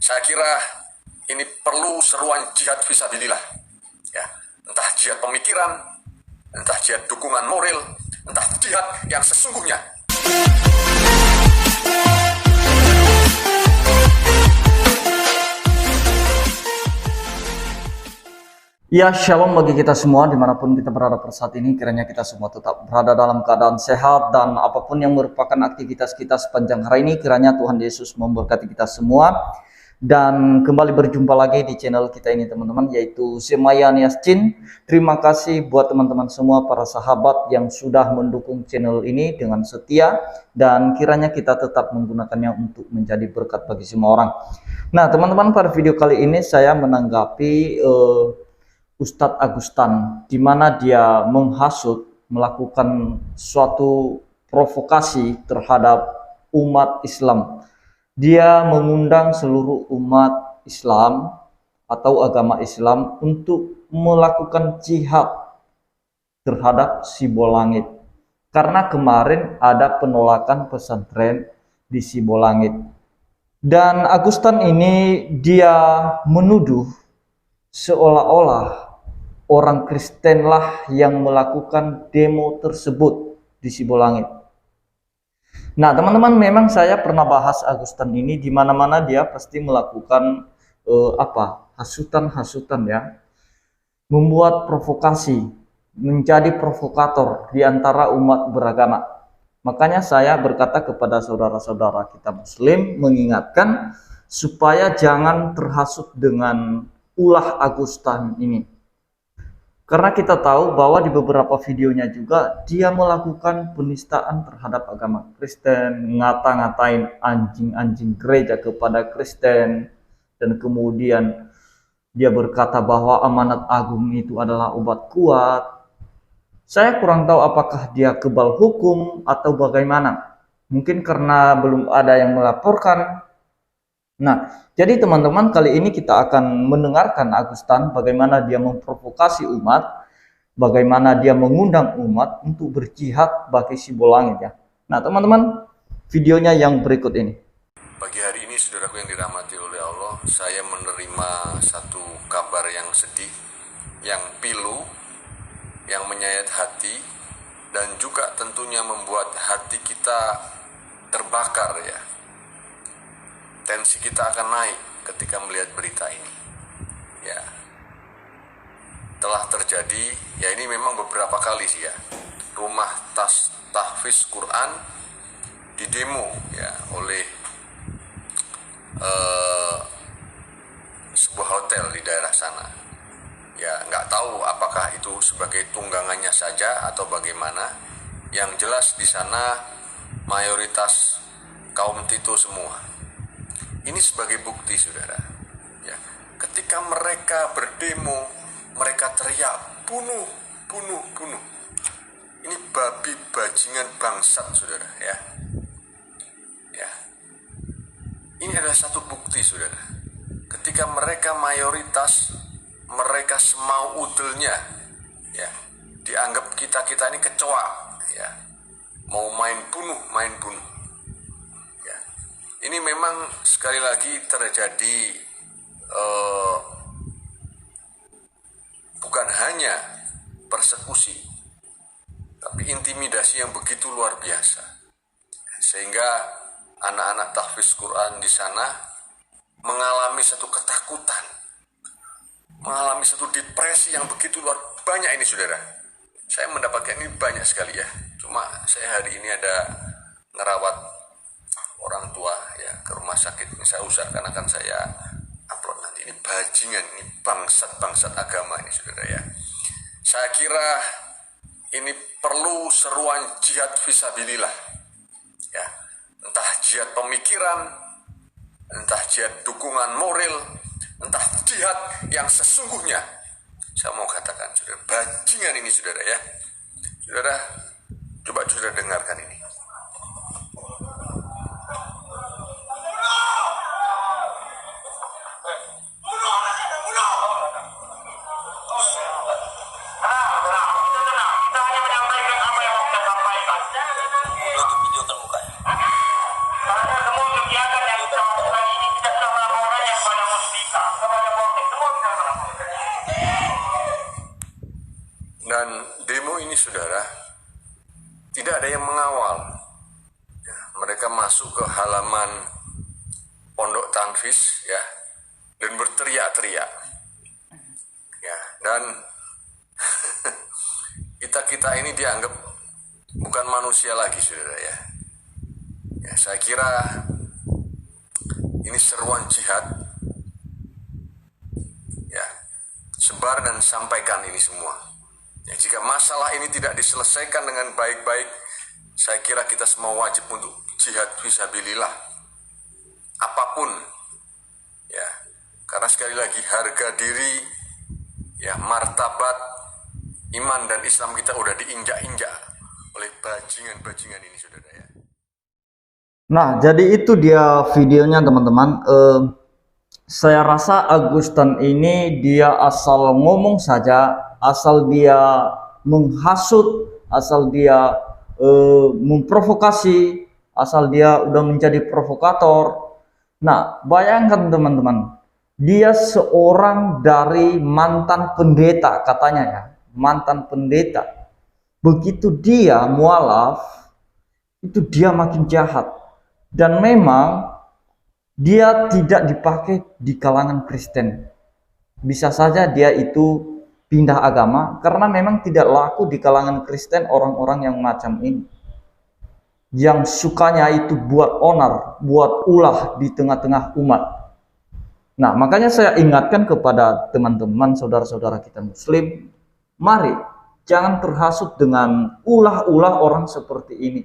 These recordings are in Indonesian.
Saya kira ini perlu seruan jihad fisabilillah, ya, entah jihad pemikiran, entah jihad dukungan moral, entah jihad yang sesungguhnya. Ya, shalom bagi kita semua dimanapun kita berada pada saat ini. Kiranya kita semua tetap berada dalam keadaan sehat, dan apapun yang merupakan aktivitas kita sepanjang hari ini, kiranya Tuhan Yesus memberkati kita semua. Dan kembali berjumpa lagi di channel kita ini teman-teman, yaitu Semayan Yassin. Terima kasih buat teman-teman semua, para sahabat yang sudah mendukung channel ini dengan setia, dan kiranya kita tetap menggunakannya untuk menjadi berkat bagi semua orang. Nah teman-teman, pada video kali ini saya menanggapi Ustadz Agustan, di mana dia menghasut, melakukan suatu provokasi terhadap umat Islam. Dia mengundang seluruh umat Islam atau agama Islam untuk melakukan jihad terhadap Sibolangit. Karena kemarin ada penolakan pesantren di Sibolangit. Dan Agustan ini dia menuduh seolah-olah orang Kristen lah yang melakukan demo tersebut di Sibolangit. Nah teman-teman, memang saya pernah bahas Agustan ini, di mana-mana dia pasti melakukan hasutan-hasutan ya, membuat provokasi, menjadi provokator di antara umat beragama. Makanya saya berkata kepada saudara-saudara kita Muslim, mengingatkan supaya jangan terhasut dengan ulah Agustan ini. Karena kita tahu bahwa di beberapa videonya juga dia melakukan penistaan terhadap agama Kristen, ngata-ngatain anjing-anjing gereja kepada Kristen, dan kemudian dia berkata bahwa amanat agung itu adalah obat kuat. Saya kurang tahu apakah dia kebal hukum atau bagaimana. Mungkin karena belum ada yang melaporkan. Nah, jadi teman-teman, kali ini kita akan mendengarkan Agustan bagaimana dia memprovokasi umat, bagaimana dia mengundang umat untuk berjihad bagi Sibolangit ya. Nah teman-teman, videonya yang berikut ini. Pagi hari ini, saudaraku yang dirahmati oleh Allah, saya menerima satu kabar yang sedih, yang pilu, yang menyayat hati, dan juga tentunya membuat hati kita terbakar ya. Tensi kita akan naik ketika melihat berita ini. Ya, telah terjadi, ya ini memang beberapa kali sih ya, rumah tahfiz Quran didemo ya oleh sebuah hotel di daerah sana. Ya, nggak tahu apakah itu sebagai tunggangannya saja atau bagaimana. Yang jelas di sana mayoritas kaum Tito semua. Ini sebagai bukti, saudara. Ya, ketika mereka berdemo, mereka teriak, bunuh, bunuh, bunuh. Ini babi bajingan bangsat, saudara. Ya, ya. Ini adalah satu bukti, saudara. Ketika mereka mayoritas, mereka semau udelnya, ya, dianggap kita ini kecoa, ya, mau main bunuh, main bunuh. Ini memang sekali lagi terjadi bukan hanya persekusi, tapi intimidasi yang begitu luar biasa. Sehingga anak-anak tahfiz Quran di sana mengalami satu ketakutan, mengalami satu depresi yang begitu luar banyak ini, saudara. Saya mendapatkan ini banyak sekali ya. Cuma saya hari ini ada ngerawat orang tua ya ke rumah sakit. Ini saya usahakan akan saya upload nanti. Ini bajingan, ini bangsat agama ini, saudara ya. Saya kira ini perlu seruan jihad fisabilillah ya, entah jihad pemikiran, entah jihad dukungan moral, entah jihad yang sesungguhnya. Saya mau katakan, saudara, bajingan ini, saudara ya. Saudara, coba saudara dengarkan ini. tanfis ya, dan berteriak-teriak ya, dan kita ini dianggap bukan manusia lagi, saudara ya. Ya, saya kira ini seruan jihad ya, sebar dan sampaikan ini semua ya. Jika masalah ini tidak diselesaikan dengan baik-baik, saya kira kita semua wajib untuk jihad fisabilillah apapun ya, karena sekali lagi harga diri ya, martabat iman dan Islam kita udah diinjak-injak oleh bajingan-bajingan ini, saudara ya. Nah, jadi itu dia videonya teman-teman. Saya rasa Agustin ini dia asal ngomong saja, asal dia menghasut, asal dia memprovokasi, asal dia udah menjadi provokator. Nah, bayangkan teman-teman, dia seorang dari mantan pendeta katanya ya, mantan pendeta. Begitu dia mualaf, itu dia makin jahat. Dan memang dia tidak dipakai di kalangan Kristen. Bisa saja dia itu pindah agama karena memang tidak laku di kalangan Kristen orang-orang yang macam ini. Yang sukanya itu buat onar, buat ulah di tengah-tengah umat. Nah, makanya saya ingatkan kepada teman-teman, saudara-saudara kita Muslim, mari jangan terhasut dengan ulah-ulah orang seperti ini.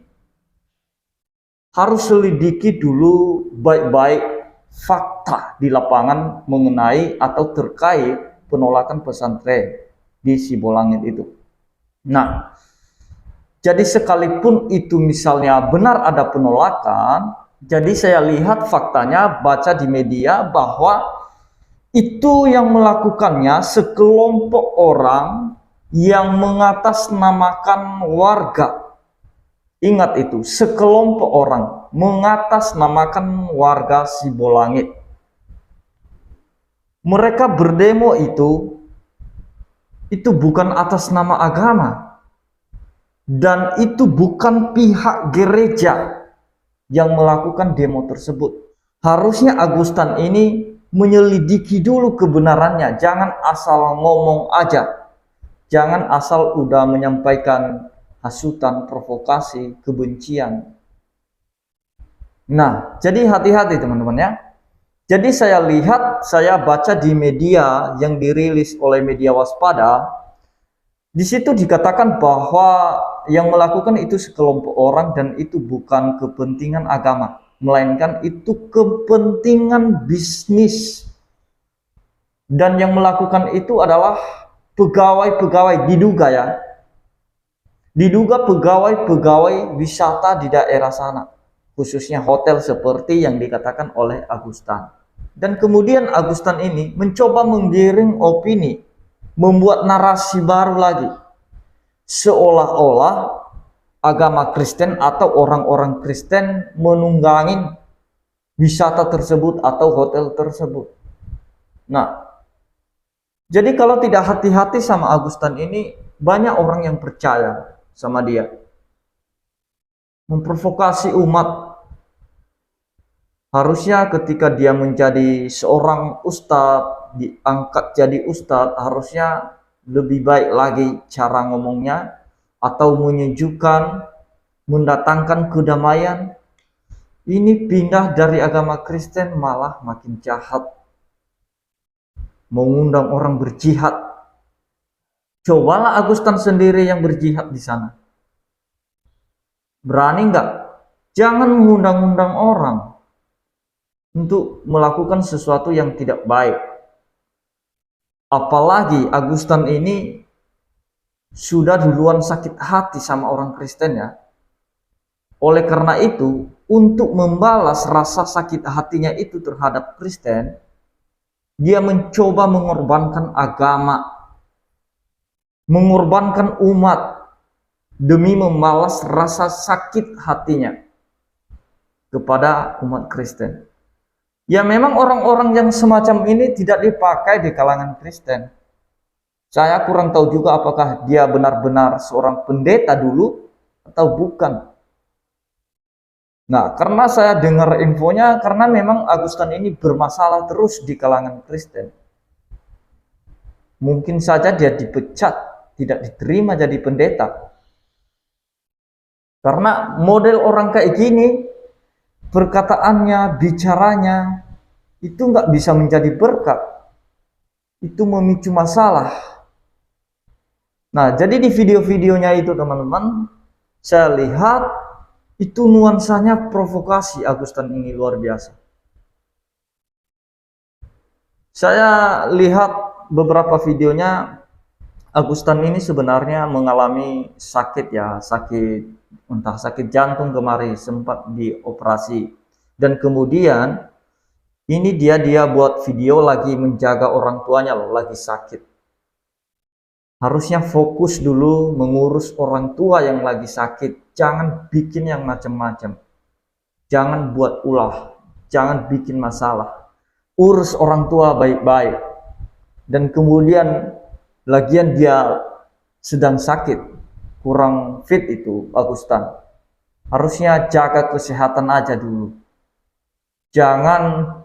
Harus selidiki dulu baik-baik fakta di lapangan mengenai atau terkait penolakan pesantren di Sibolangit itu. Nah, jadi sekalipun itu misalnya benar ada penolakan, jadi saya lihat faktanya, baca di media bahwa itu yang melakukannya sekelompok orang yang mengatasnamakan warga. Ingat itu, sekelompok orang mengatasnamakan warga Sibolangit. Mereka berdemo itu bukan atas nama agama. Dan itu bukan pihak gereja yang melakukan demo tersebut. Harusnya Agustin ini menyelidiki dulu kebenarannya. Jangan asal ngomong aja. Jangan asal udah menyampaikan hasutan, provokasi, kebencian. Nah, jadi hati-hati teman-teman ya. Jadi saya lihat, saya baca di media yang dirilis oleh media Waspada, di situ dikatakan bahwa yang melakukan itu sekelompok orang dan itu bukan kepentingan agama, melainkan itu kepentingan bisnis. Dan yang melakukan itu adalah pegawai-pegawai, diduga pegawai-pegawai wisata di daerah sana, khususnya hotel seperti yang dikatakan oleh Agustin. Dan kemudian Agustin ini mencoba menggiring opini, membuat narasi baru lagi, seolah-olah agama Kristen atau orang-orang Kristen menunggangin wisata tersebut atau hotel tersebut. Nah, jadi kalau tidak hati-hati sama Agustin ini, banyak orang yang percaya sama dia, memprovokasi umat. Harusnya ketika dia menjadi seorang ustadz, diangkat jadi ustadz, harusnya lebih baik lagi cara ngomongnya, atau menyejukkan, mendatangkan kedamaian. Ini pindah dari agama Kristen malah makin jahat, mengundang orang berjihad. Cobalah Agustin sendiri yang berjihad di sana. Berani nggak? Jangan mengundang-undang orang untuk melakukan sesuatu yang tidak baik. Apalagi Agustin ini sudah duluan sakit hati sama orang Kristen ya. Oleh karena itu, untuk membalas rasa sakit hatinya itu terhadap Kristen, dia mencoba mengorbankan agama, mengorbankan umat demi membalas rasa sakit hatinya kepada umat Kristen. Ya memang orang-orang yang semacam ini tidak dipakai di kalangan Kristen. Saya kurang tahu juga apakah dia benar-benar seorang pendeta dulu atau bukan. Nah, karena saya dengar infonya, karena memang Agustan ini bermasalah terus di kalangan Kristen. Mungkin saja dia dipecat, tidak diterima jadi pendeta. Karena model orang kayak gini, perkataannya, bicaranya, itu nggak bisa menjadi berkat. Itu memicu masalah. Nah, jadi di video-videonya itu teman-teman, saya lihat itu nuansanya provokasi Agustan ini luar biasa. Saya lihat beberapa videonya, Agustan ini sebenarnya mengalami sakit ya, entah sakit jantung kemarin sempat dioperasi. Dan kemudian ini dia buat video lagi menjaga orang tuanya loh, lagi sakit. Harusnya fokus dulu mengurus orang tua yang lagi sakit. Jangan bikin yang macam-macam. Jangan buat ulah. Jangan bikin masalah. Urus orang tua baik-baik. Dan kemudian lagian dia sedang sakit. Kurang fit itu Agustan. Harusnya jaga kesehatan aja dulu. Jangan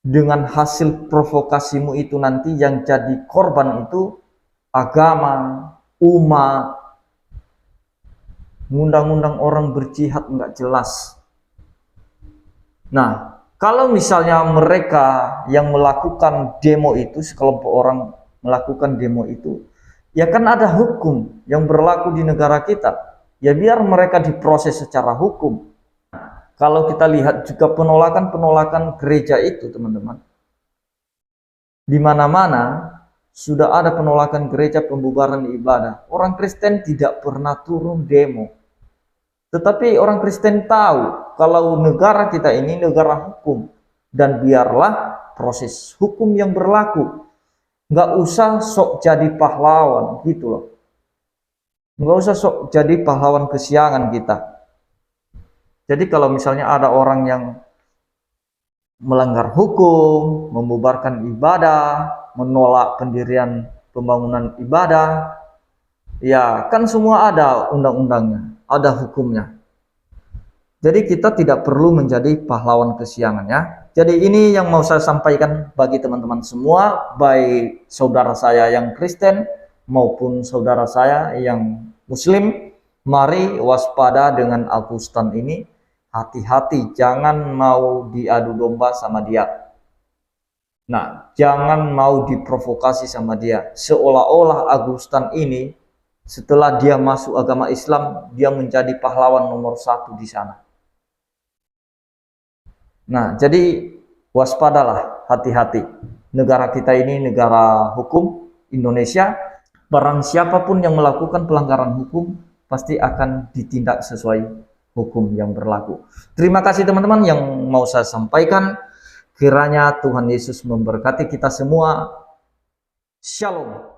dengan hasil provokasimu itu nanti yang jadi korban itu agama, umat, ngundang-undang orang berjihad nggak jelas. Nah, kalau misalnya mereka yang melakukan demo itu, sekelompok orang melakukan demo itu, ya kan ada hukum yang berlaku di negara kita. Ya biar mereka diproses secara hukum. Kalau kita lihat juga penolakan-penolakan gereja itu, teman-teman, di mana-mana sudah ada penolakan gereja, pembubaran ibadah. Orang Kristen tidak pernah turun demo. Tetapi orang Kristen tahu kalau negara kita ini negara hukum. Dan biarlah proses hukum yang berlaku. Nggak usah sok jadi pahlawan gitu loh. Nggak usah sok jadi pahlawan kesiangan kita. Jadi kalau misalnya ada orang yang melanggar hukum, membubarkan ibadah, menolak pendirian pembangunan ibadah, ya kan semua ada undang-undangnya, ada hukumnya. Jadi kita tidak perlu menjadi pahlawan kesiangan ya. Jadi ini yang mau saya sampaikan bagi teman-teman semua, baik saudara saya yang Kristen maupun saudara saya yang Muslim. Mari waspada dengan Agustan ini. Hati-hati, jangan mau diadu domba sama dia. Nah, jangan mau diprovokasi sama dia. Seolah-olah Agustan ini, setelah dia masuk agama Islam, dia menjadi pahlawan nomor 1 di sana. Nah, jadi waspadalah, hati-hati. Negara kita ini negara hukum, Indonesia. Barang siapapun yang melakukan pelanggaran hukum, pasti akan ditindak sesuai hukum yang berlaku. Terima kasih teman-teman yang mau saya sampaikan. Kiranya Tuhan Yesus memberkati kita semua. Shalom.